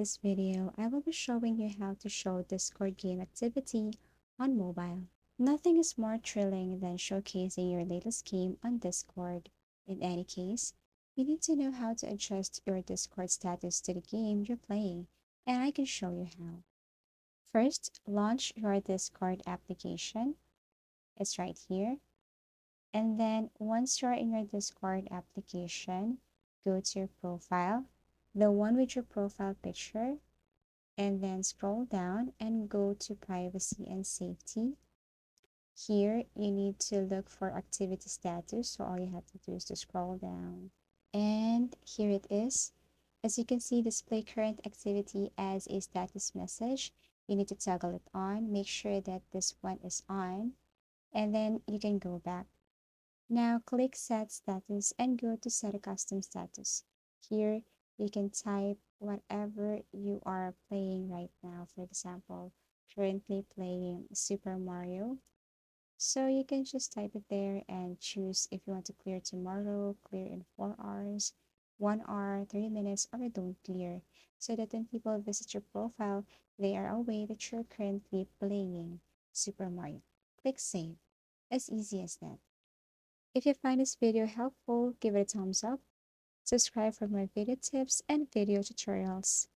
this video, I will be showing you how to show Discord game activity on mobile. Nothing is more thrilling than showcasing your latest game on Discord. In any case, you need to know how to adjust your Discord status to the game you're playing, and I can show you how. First, launch your Discord application. It's right here. And then once you're in your Discord application, go to your profile, the one with your profile picture, and then scroll down and go to privacy and safety. Here, you need to look for activity status. So all you have to do is to scroll down. And here it is. As you can see, display current activity as a status message. You need to toggle it on. Make sure that this one is on. And then you can go back. Now click Set Status and go to Set a Custom Status. Here, you can type whatever you are playing right now. For example, currently playing Super Mario. So you can just type it there and choose if you want to clear tomorrow, clear in 4 hours, 1 hour, 30 minutes, or don't clear. So that when people visit your profile, they are aware that you're currently playing Super Mario. Click Save. As easy as that. If you find this video helpful, give it a thumbs up, subscribe for more video tips and video tutorials.